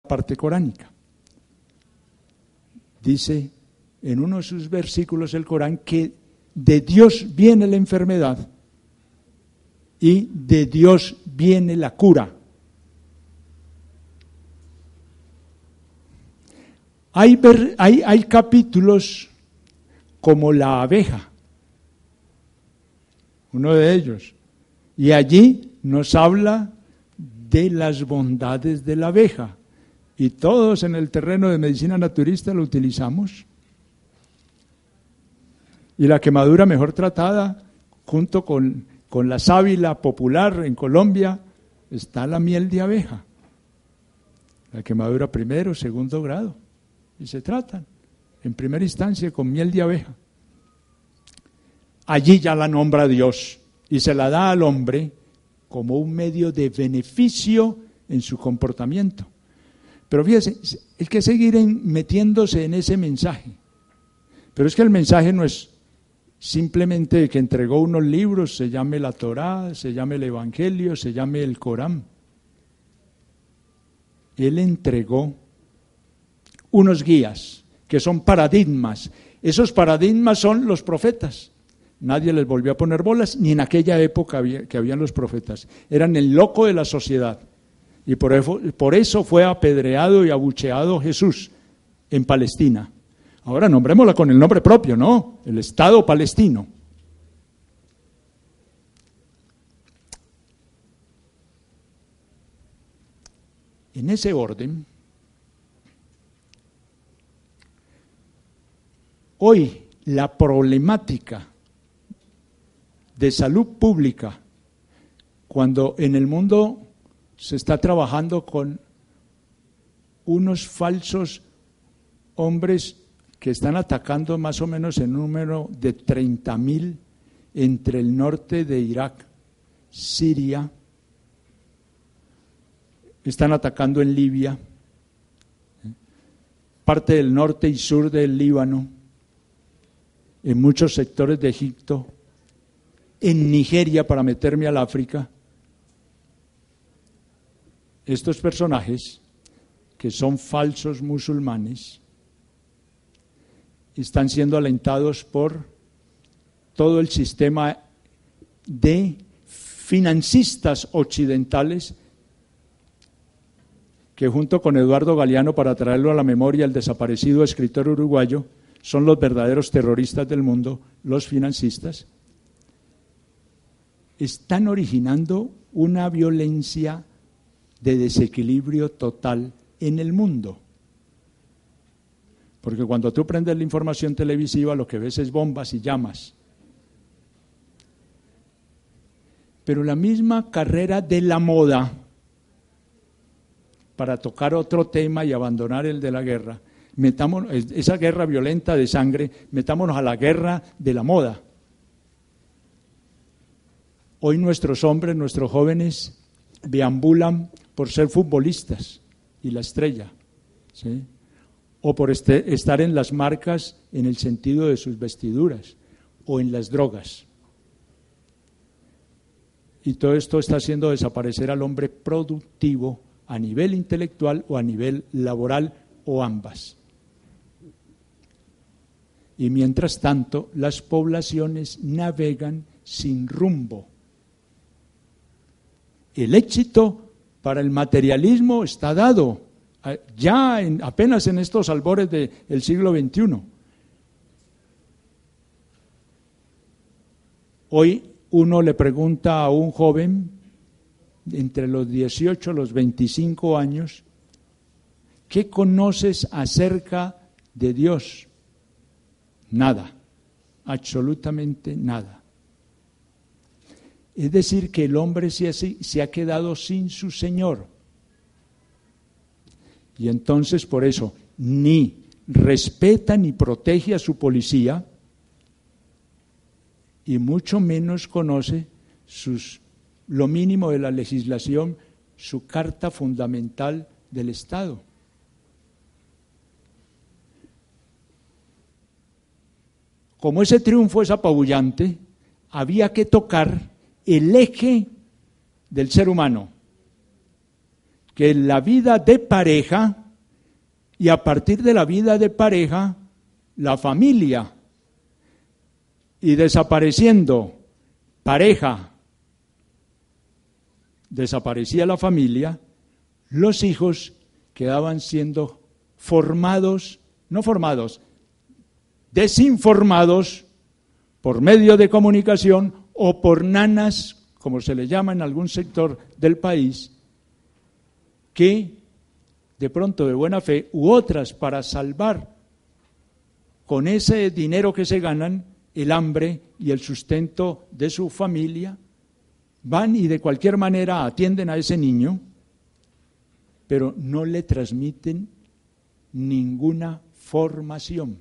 parte coránica. Dice en uno de sus versículos el Corán que de Dios viene la enfermedad y de Dios viene la cura. Hay capítulos como la abeja, uno de ellos, y allí nos habla de las bondades de la abeja, y todos en el terreno de medicina naturista lo utilizamos. Y la quemadura mejor tratada, junto con la sábila popular en Colombia, está la miel de abeja, la quemadura primero, segundo grado, y se tratan en primera instancia con miel de abeja. Allí ya la nombra Dios y se la da al hombre como un medio de beneficio en su comportamiento. Pero fíjese, hay que seguir metiéndose en ese mensaje. Pero es que el mensaje no es simplemente que entregó unos libros, se llame la Torá, se llame el Evangelio, se llame el Corán. Él entregó unos guías que son paradigmas. Esos paradigmas son los profetas. Nadie les volvió a poner bolas, ni en aquella época que habían los profetas. Eran el loco de la sociedad. Y por eso fue apedreado y abucheado Jesús en Palestina. Ahora nombrémosla con el nombre propio, ¿no? El Estado palestino. En ese orden, hoy la problemática de salud pública, cuando en el mundo se está trabajando con unos falsos hombres que están atacando más o menos en número de 30.000 entre el norte de Irak, Siria, están atacando en Libia, parte del norte y sur del Líbano, en muchos sectores de Egipto, en Nigeria, para meterme al África. Estos personajes, que son falsos musulmanes, están siendo alentados por todo el sistema de financistas occidentales que junto con Eduardo Galeano, para traerlo a la memoria, el desaparecido escritor uruguayo, son los verdaderos terroristas del mundo, los financistas, están originando una violencia de desequilibrio total en el mundo. Porque cuando tú prendes la información televisiva, lo que ves es bombas y llamas. Pero la misma carrera de la moda, para tocar otro tema y abandonar el de la guerra, esa guerra violenta de sangre, metámonos a la guerra de la moda. Hoy nuestros hombres, nuestros jóvenes, deambulan por ser futbolistas y la estrella, ¿sí? O por estar en las marcas en el sentido de sus vestiduras, o en las drogas. Y todo esto está haciendo desaparecer al hombre productivo a nivel intelectual o a nivel laboral, o ambas. Y mientras tanto, las poblaciones navegan sin rumbo. El éxito para el materialismo está dado, ya apenas en estos albores del siglo XXI. Hoy uno le pregunta a un joven entre los 18 y los 25 años, ¿qué conoces acerca de Dios? Nada, absolutamente nada. Es decir, que el hombre se ha quedado sin su Señor. Y entonces por eso ni respeta ni protege a su policía, y mucho menos conoce lo mínimo de la legislación, su carta fundamental del Estado. Como ese triunfo es apabullante, había que tocar el eje del ser humano. que la vida de pareja, y a partir de la vida de pareja, la familia, y desapareciendo pareja, desaparecía la familia, los hijos quedaban siendo desinformados por medio de comunicación o por nanas, como se le llama en algún sector del país, que de pronto de buena fe, u otras para salvar con ese dinero que se ganan el hambre y el sustento de su familia, van y de cualquier manera atienden a ese niño, pero no le transmiten ninguna formación.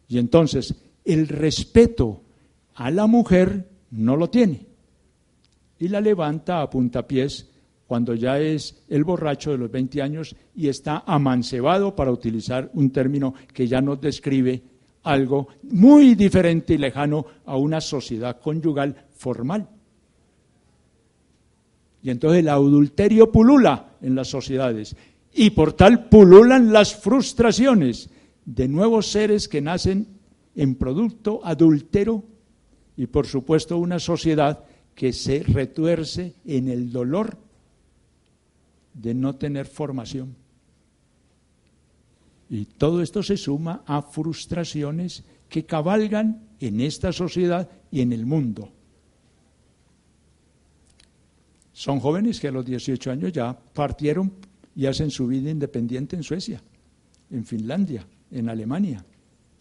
Y entonces el respeto a la mujer no lo tiene y la levanta a puntapiés cuando ya es el borracho de los 20 años y está amancebado, para utilizar un término que ya nos describe algo muy diferente y lejano a una sociedad conyugal formal. Y entonces el adulterio pulula en las sociedades y por tal pululan las frustraciones de nuevos seres que nacen en producto adúltero y por supuesto una sociedad que se retuerce en el dolor de no tener formación. Y todo esto se suma a frustraciones que cabalgan en esta sociedad y en el mundo. Son jóvenes que a los 18 años ya partieron y hacen su vida independiente en Suecia, en Finlandia, en Alemania.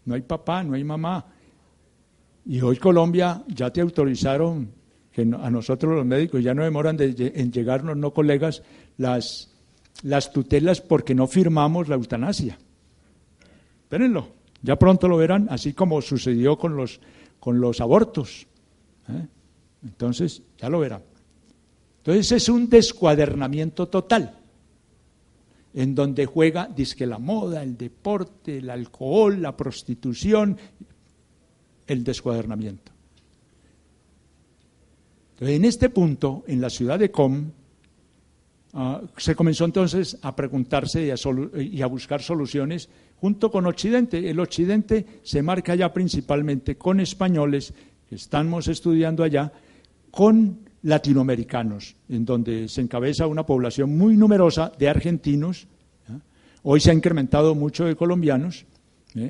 No hay papá, no hay mamá. Y hoy Colombia ya te autorizaron, que a nosotros los médicos ya no demoran en llegarnos, no colegas, las tutelas porque no firmamos la eutanasia. Espérenlo, ya pronto lo verán, así como sucedió con los abortos. Entonces, ya lo verán. Entonces es un descuadernamiento total, en donde juega, dizque la moda, el deporte, el alcohol, la prostitución, el descuadernamiento. Entonces, en este punto, en la ciudad de Qom, se comenzó entonces a preguntarse y a buscar soluciones junto con Occidente. El Occidente se marca ya principalmente con españoles que estamos estudiando allá, con latinoamericanos, en donde se encabeza una población muy numerosa de argentinos. Hoy se ha incrementado mucho de colombianos,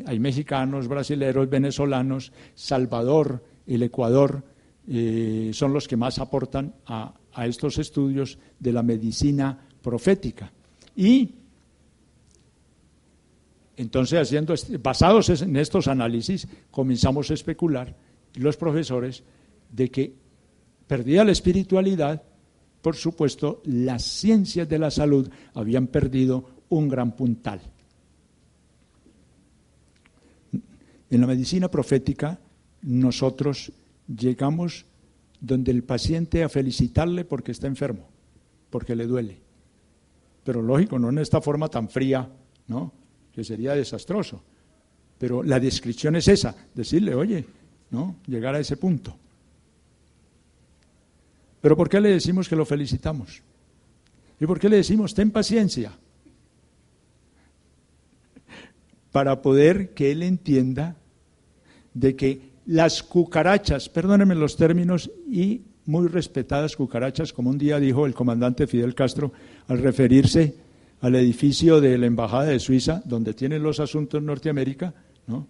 hay mexicanos, brasileños, venezolanos, Salvador, el Ecuador, son los que más aportan a estos estudios de la medicina profética. Y entonces, basados en estos análisis, comenzamos a especular, los profesores, de que perdida la espiritualidad, por supuesto, las ciencias de la salud habían perdido un gran puntal. En la medicina profética, nosotros llegamos donde el paciente a felicitarle porque está enfermo, porque le duele. Pero lógico, no en esta forma tan fría, ¿no?, que sería desastroso. Pero la descripción es esa, decirle, oye, ¿no?, llegar a ese punto. ¿Pero por qué le decimos que lo felicitamos? ¿Y por qué le decimos, ten paciencia? Para poder que él entienda de que las cucarachas, perdónenme los términos, y muy respetadas cucarachas, como un día dijo el comandante Fidel Castro al referirse al edificio de la Embajada de Suiza, donde tienen los asuntos Norteamérica, ¿no?,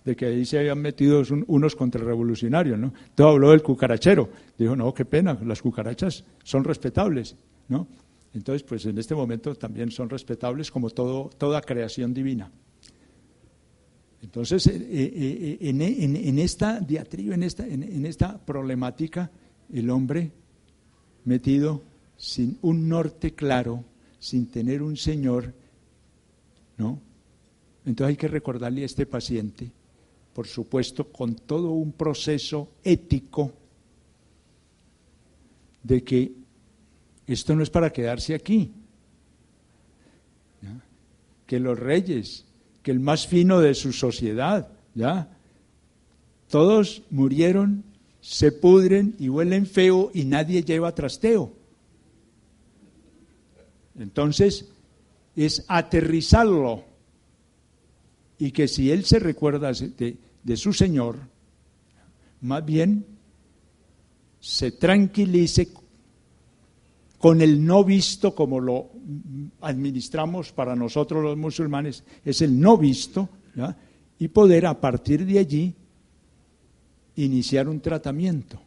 de que ahí se habían metido unos contrarrevolucionarios, ¿no? Entonces habló del cucarachero, dijo, no, qué pena, las cucarachas son respetables, ¿no? Entonces, pues en este momento también son respetables como toda creación divina. Entonces, en esta diatriba, en esta problemática, el hombre metido sin un norte claro, sin tener un Señor, ¿no? Entonces hay que recordarle a este paciente, por supuesto, con todo un proceso ético, de que esto no es para quedarse aquí, ¿ya?, que los reyes, que el más fino de su sociedad, ¿ya?, todos murieron, se pudren y huelen feo y nadie lleva trasteo. Entonces, es aterrizarlo y que si él se recuerda de su Señor, más bien se tranquilice con el no visto, como lo administramos para nosotros los musulmanes, es el no visto, ¿ya? Y poder a partir de allí iniciar un tratamiento.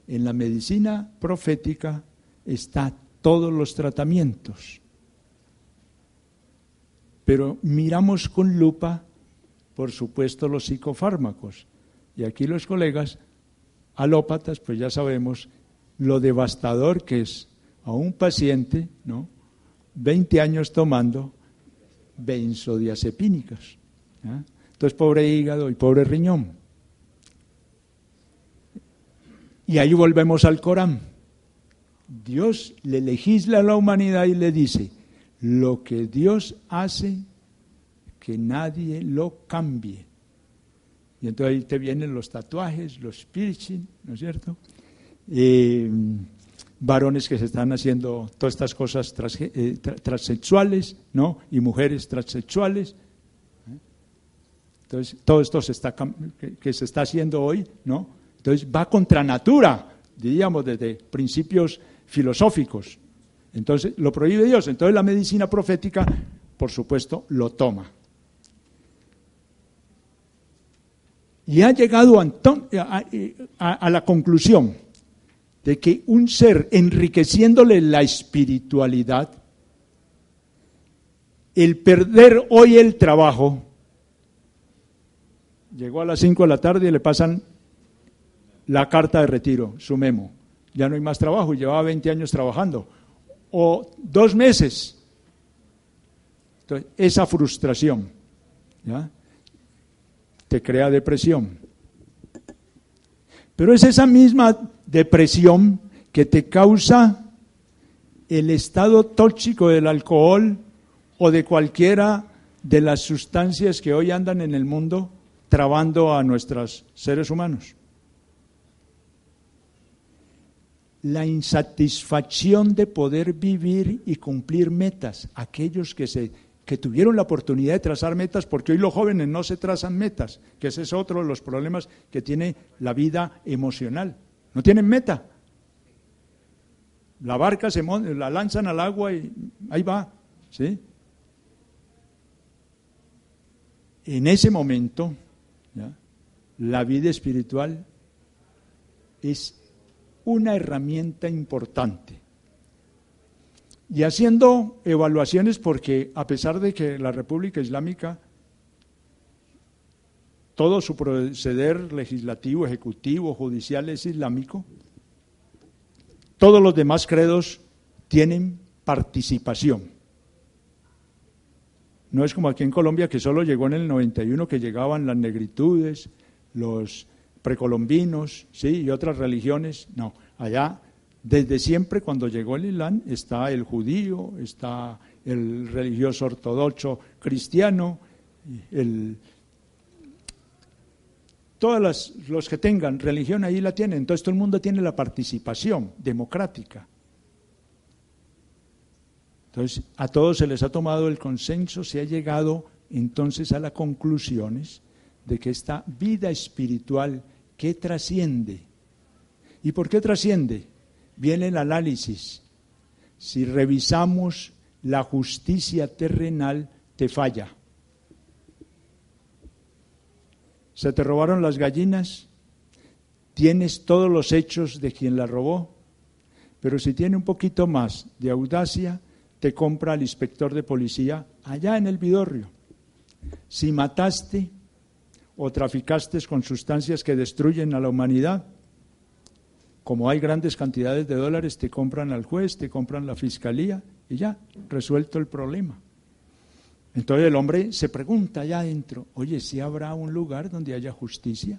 En la medicina profética está todos los tratamientos, pero miramos con lupa, por supuesto, los psicofármacos. Y aquí los colegas alópatas, pues ya sabemos lo devastador que es a un paciente, ¿no? 20 años tomando benzodiazepínicas, ¿ya? Entonces, pobre hígado y pobre riñón. Y ahí volvemos al Corán. Dios le legisla a la humanidad y le dice, lo que Dios hace, que nadie lo cambie. Y entonces ahí te vienen los tatuajes, los piercing, ¿no es cierto? Varones que se están haciendo todas estas cosas transexuales, ¿no? Y mujeres transexuales. Entonces, todo esto que se está haciendo hoy, ¿no? Entonces va contra natura, diríamos, desde principios filosóficos. Entonces, lo prohíbe Dios. Entonces, la medicina profética, por supuesto, lo toma. Y ha llegado a la conclusión de que un ser enriqueciéndole la espiritualidad, el perder hoy el trabajo, llegó a las 5 de la tarde y le pasan la carta de retiro, su memo. Ya no hay más trabajo, llevaba 20 años trabajando. O 2 meses. Entonces, esa frustración, ¿ya?, te crea depresión. Pero es esa misma depresión que te causa el estado tóxico del alcohol o de cualquiera de las sustancias que hoy andan en el mundo trabando a nuestros seres humanos. La insatisfacción de poder vivir y cumplir metas, aquellos que tuvieron la oportunidad de trazar metas, porque hoy los jóvenes no se trazan metas, que ese es otro de los problemas que tiene la vida emocional. No tienen meta. La barca la lanzan al agua y ahí va, ¿sí? En ese momento, ¿ya?, la vida espiritual es una herramienta importante. Y haciendo evaluaciones, porque a pesar de que la República Islámica, todo su proceder legislativo, ejecutivo, judicial es islámico, todos los demás credos tienen participación. No es como aquí en Colombia, que solo llegó en el 91, que llegaban las negritudes, los precolombinos, ¿sí?, y otras religiones. No, allá desde siempre, cuando llegó el Islam, está el judío, está el religioso ortodoxo cristiano, todos los que tengan religión ahí la tienen. Entonces todo el mundo tiene la participación democrática. Entonces a todos se les ha tomado el consenso, se ha llegado entonces a las conclusiones de que esta vida espiritual que trasciende. ¿Y por qué trasciende? Viene el análisis. Si revisamos la justicia terrenal, te falla. Se te robaron las gallinas, tienes todos los hechos de quien las robó, pero si tiene un poquito más de audacia, te compra al inspector de policía allá en el Vidorrio. Si mataste o traficaste con sustancias que destruyen a la humanidad, como hay grandes cantidades de dólares, te compran al juez, te compran la fiscalía y ya, resuelto el problema. Entonces el hombre se pregunta allá adentro, oye, ¿sí habrá un lugar donde haya justicia?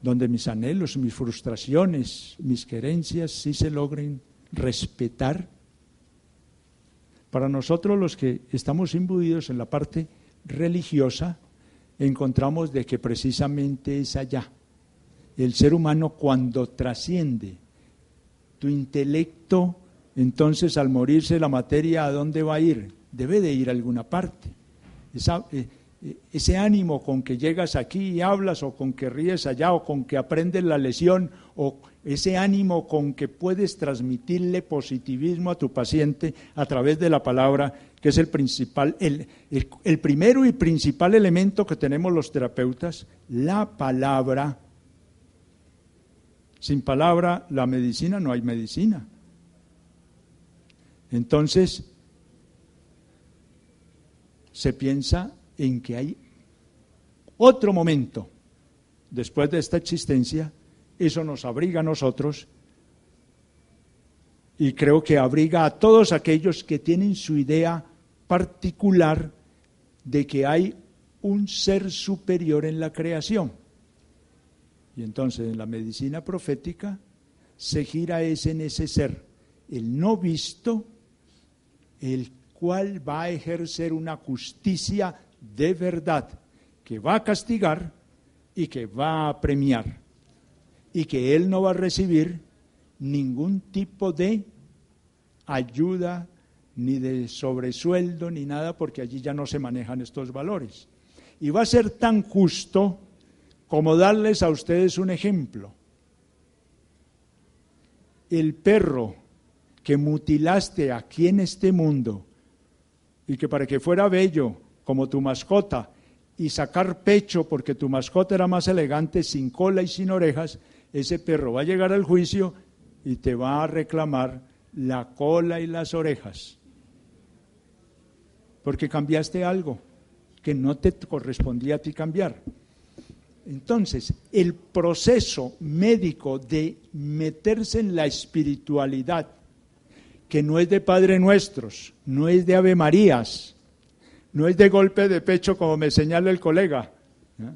Donde mis anhelos, mis frustraciones, mis querencias sí se logren respetar. Para nosotros los que estamos imbuidos en la parte religiosa, encontramos de que precisamente es allá. El ser humano, cuando trasciende, tu intelecto entonces al morirse la materia, ¿a dónde va a ir? Debe de ir a alguna parte. Ese ánimo con que llegas aquí y hablas, o con que ríes allá, o con que aprendes la lección, o ese ánimo con que puedes transmitirle positivismo a tu paciente a través de la palabra, que es el principal, el primero y principal elemento que tenemos los terapeutas, la palabra. Sin palabra, la medicina, no hay medicina. Entonces, se piensa en que hay otro momento después de esta existencia. Eso nos abriga a nosotros, y creo que abriga a todos aquellos que tienen su idea particular de que hay un ser superior en la creación. Y entonces en la medicina profética se gira en ese ser, el no visto, el cual va a ejercer una justicia de verdad, que va a castigar y que va a premiar, y que él no va a recibir ningún tipo de ayuda, ni de sobresueldo, ni nada, porque allí ya no se manejan estos valores. Y va a ser tan justo como darles a ustedes un ejemplo. El perro que mutilaste aquí en este mundo, y que para que fuera bello como tu mascota, y sacar pecho porque tu mascota era más elegante sin cola y sin orejas, ese perro va a llegar al juicio y te va a reclamar la cola y las orejas, porque cambiaste algo que no te correspondía a ti cambiar. Entonces, el proceso médico de meterse en la espiritualidad, que no es de Padre Nuestros, no es de Ave Marías, no es de golpe de pecho como me señala el colega, ¿no?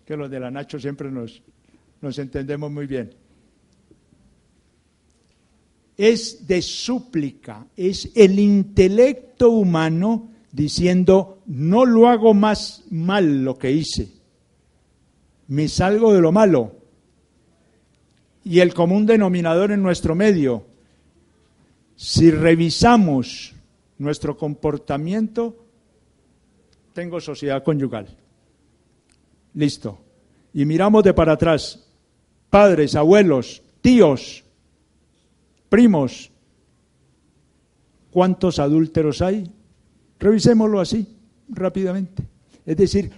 Que los de la Nacho siempre nos entendemos muy bien. Es de súplica, es el intelecto humano diciendo, no lo hago más mal lo que hice, me salgo de lo malo. Y el común denominador en nuestro medio, si revisamos nuestro comportamiento, tengo sociedad conyugal. Listo. Y miramos de para atrás, padres, abuelos, tíos, primos, ¿cuántos adúlteros hay? Revisémoslo así, rápidamente. Es decir,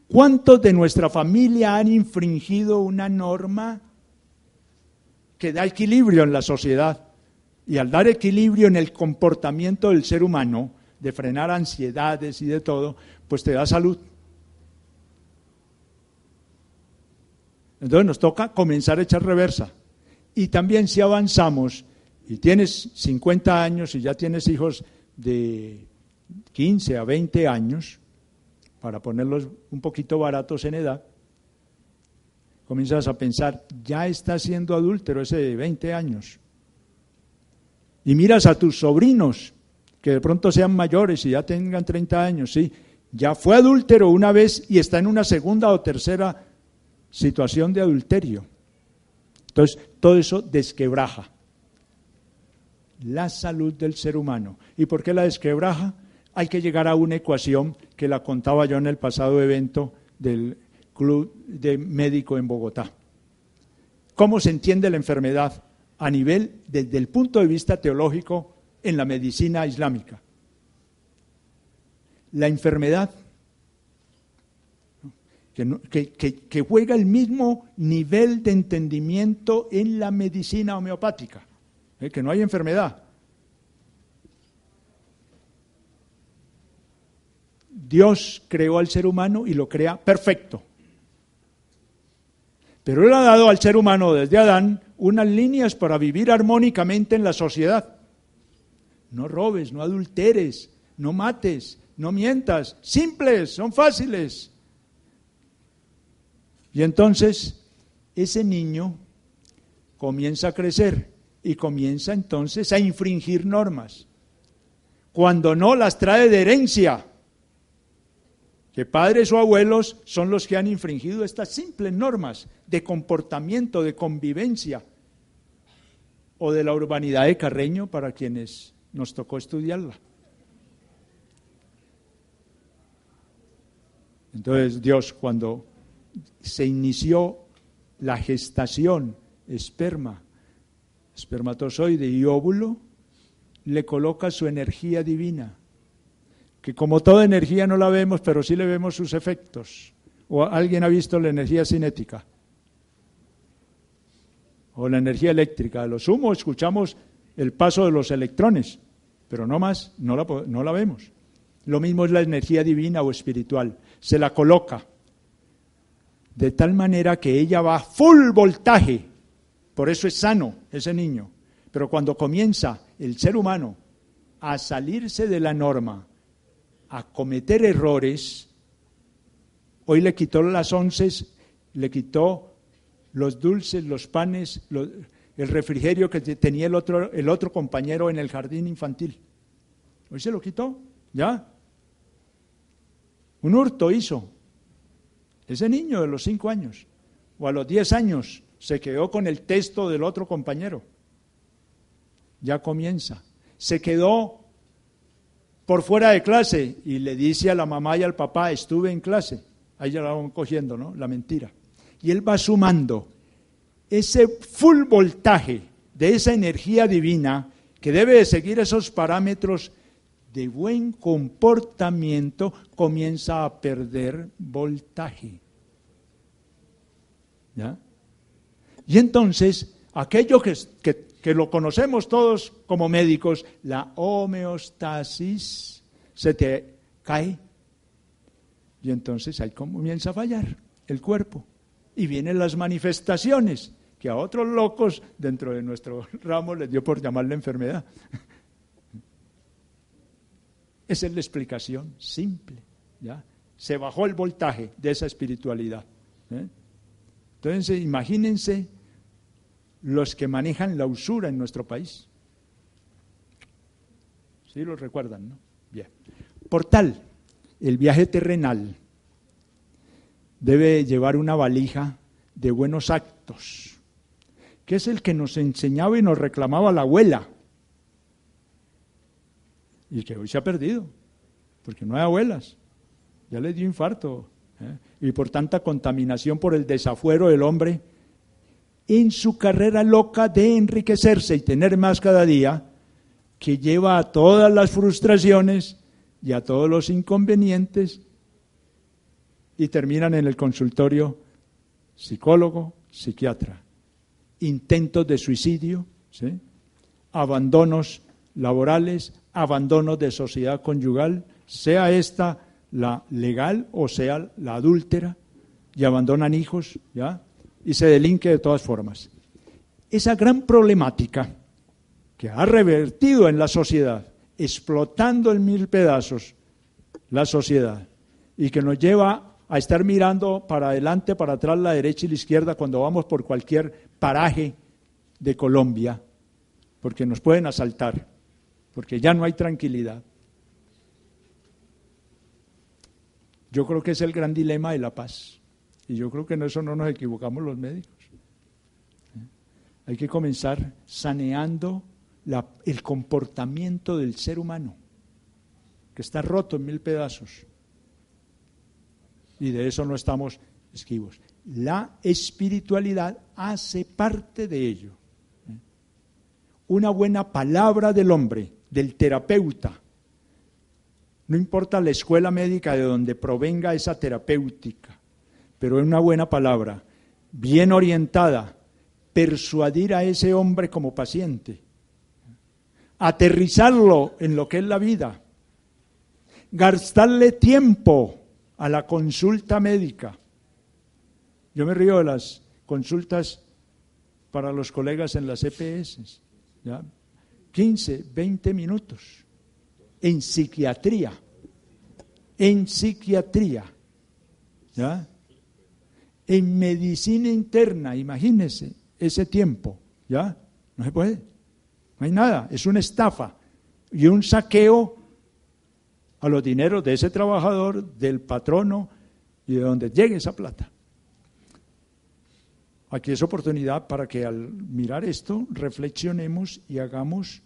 ¿cuántos de nuestra familia han infringido una norma que da equilibrio en la sociedad? Y al dar equilibrio en el comportamiento del ser humano, de frenar ansiedades y de todo, pues te da salud. Entonces nos toca comenzar a echar reversa. Y también si avanzamos y tienes 50 años y ya tienes hijos de 15 a 20 años, para ponerlos un poquito baratos en edad, comienzas a pensar, ya está siendo adúltero ese de 20 años. Y miras a tus sobrinos, que de pronto sean mayores y ya tengan 30 años, sí, ya fue adúltero una vez y está en una segunda o tercera situación de adulterio. Entonces, todo eso desquebraja la salud del ser humano. ¿Y por qué la desquebraja? Hay que llegar a una ecuación que la contaba yo en el pasado evento del Club de Médico en Bogotá. ¿Cómo se entiende la enfermedad a nivel, desde el punto de vista teológico, en la medicina islámica? La enfermedad que juega el mismo nivel de entendimiento en la medicina homeopática, que no hay enfermedad. Dios creó al ser humano y lo crea perfecto. Pero Él ha dado al ser humano desde Adán unas líneas para vivir armónicamente en la sociedad. No robes, no adulteres, no mates, no mientas. Simples, son fáciles. Y entonces ese niño comienza a crecer y comienza entonces a infringir normas. Cuando no las trae de herencia, que padres o abuelos son los que han infringido estas simples normas de comportamiento, de convivencia, o de la urbanidad de Carreño para quienes nos tocó estudiarla. Entonces Dios, cuando se inició la gestación, espermatozoide y óvulo, le coloca su energía divina, que como toda energía no la vemos, pero sí le vemos sus efectos. ¿O alguien ha visto la energía cinética? O la energía eléctrica. A lo sumo escuchamos el paso de los electrones, pero no más, no la vemos. Lo mismo es la energía divina o espiritual. Se la coloca de tal manera que ella va a full voltaje. Por eso es sano ese niño. Pero cuando comienza el ser humano a salirse de la norma, a cometer errores, hoy le quitó las onces, le quitó los dulces, los panes, el refrigerio que tenía el otro compañero en el jardín infantil. Hoy se lo quitó, ¿ya? Un hurto hizo. Ese niño de los 5 años o a los 10 años se quedó con el texto del otro compañero. Ya comienza. Se quedó por fuera de clase y le dice a la mamá y al papá, estuve en clase. Ahí ya la van cogiendo, ¿no? La mentira. Y él va sumando ese full voltaje de esa energía divina que debe de seguir esos parámetros de buen comportamiento, comienza a perder voltaje. ¿Ya? Y entonces, aquello que lo conocemos todos como médicos, la homeostasis, se te cae. Y entonces ahí comienza a fallar el cuerpo. Y vienen las manifestaciones, que a otros locos dentro de nuestro ramo les dio por llamarle enfermedad. Esa es la explicación simple, ¿ya? Se bajó el voltaje de esa espiritualidad, ¿eh? Entonces, imagínense los que manejan la usura en nuestro país. ¿Sí lo recuerdan, no? Bien. Por tal, el viaje terrenal debe llevar una valija de buenos actos, que es el que nos enseñaba y nos reclamaba la abuela, y que hoy se ha perdido, porque no hay abuelas, ya les dio infarto, y por tanta contaminación por el desafuero del hombre, en su carrera loca de enriquecerse y tener más cada día, que lleva a todas las frustraciones y a todos los inconvenientes, y terminan en el consultorio psicólogo, psiquiatra, intentos de suicidio, ¿sí? Abandonos laborales, abandonos de sociedad conyugal, sea esta la legal o sea la adúltera, y abandonan hijos, ¿ya? Y se delinque de todas formas. Esa gran problemática que ha revertido en la sociedad, explotando en 1000 pedazos la sociedad, y que nos lleva a estar mirando para adelante, para atrás, la derecha y la izquierda cuando vamos por cualquier paraje de Colombia, porque nos pueden asaltar, porque ya no hay tranquilidad. Yo creo que es el gran dilema de la paz, y yo creo que en eso no nos equivocamos los médicos. Hay que comenzar saneando el comportamiento del ser humano, que está roto en 1000 pedazos. Y de eso no estamos esquivos. La espiritualidad hace parte de ello. Una buena palabra del hombre, del terapeuta, no importa la escuela médica de donde provenga esa terapéutica, pero una buena palabra, bien orientada, persuadir a ese hombre como paciente, aterrizarlo en lo que es la vida, gastarle tiempo a la consulta médica. Yo me río de las consultas para los colegas en las EPS, ¿ya? 15, 20 minutos en psiquiatría, ¿ya? En medicina interna, imagínense ese tiempo, ¿ya? No se puede, no hay nada, es una estafa y un saqueo a los dineros de ese trabajador, del patrono y de donde llegue esa plata. aquí es oportunidad para que al mirar esto reflexionemos y hagamos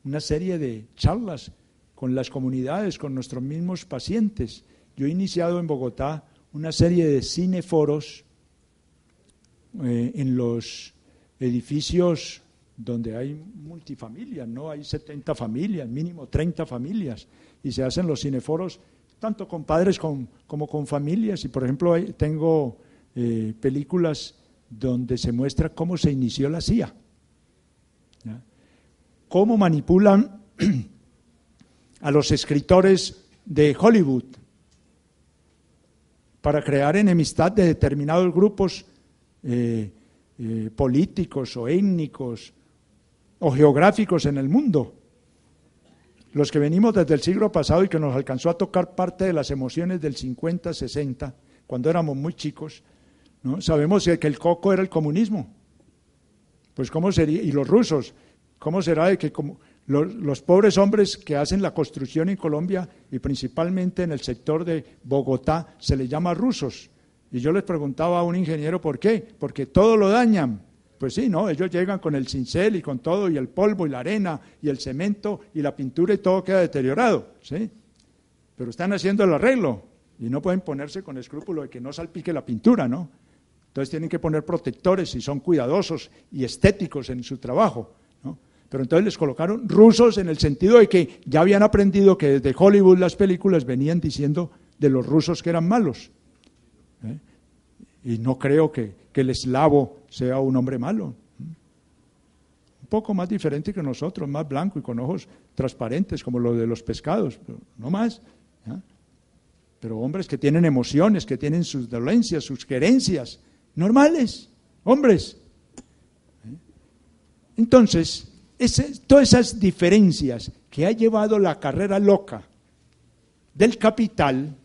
una serie de charlas con las comunidades, con nuestros mismos pacientes. Yo he iniciado en Bogotá una serie de cineforos en los edificios donde hay multifamilias, ¿no? Hay 70 familias, mínimo 30 familias, y se hacen los cineforos tanto con padres como con familias. Y por ejemplo tengo películas donde se muestra cómo se inició la CIA, ¿ya? Cómo manipulan a los escritores de Hollywood para crear enemistad de determinados grupos políticos o étnicos o geográficos en el mundo. Los que venimos desde el siglo pasado y que nos alcanzó a tocar parte de las emociones del 50, 60, cuando éramos muy chicos, ¿no? Sabemos que el coco era el comunismo. Pues ¿cómo sería? Y los rusos, ¿cómo será de que como los pobres hombres que hacen la construcción en Colombia y principalmente en el sector de Bogotá se les llama rusos? Y yo les preguntaba a un ingeniero ¿por qué? Porque todo lo dañan. Pues sí, no, ellos llegan con el cincel y con todo, y el polvo y la arena y el cemento y la pintura y todo queda deteriorado, ¿sí? Pero están haciendo el arreglo y no pueden ponerse con escrúpulo de que no salpique la pintura, ¿no? Entonces tienen que poner protectores y son cuidadosos y estéticos en su trabajo, ¿no? Pero entonces les colocaron rusos en el sentido de que ya habían aprendido que desde Hollywood las películas venían diciendo de los rusos que eran malos, ¿eh? Y no creo que el eslavo sea un hombre malo. Un poco más diferente que nosotros, más blanco y con ojos transparentes como los de los pescados, pero no más, ¿ya? Pero hombres que tienen emociones, que tienen sus dolencias, sus querencias, normales, hombres. Entonces, todas esas diferencias que ha llevado la carrera loca del capital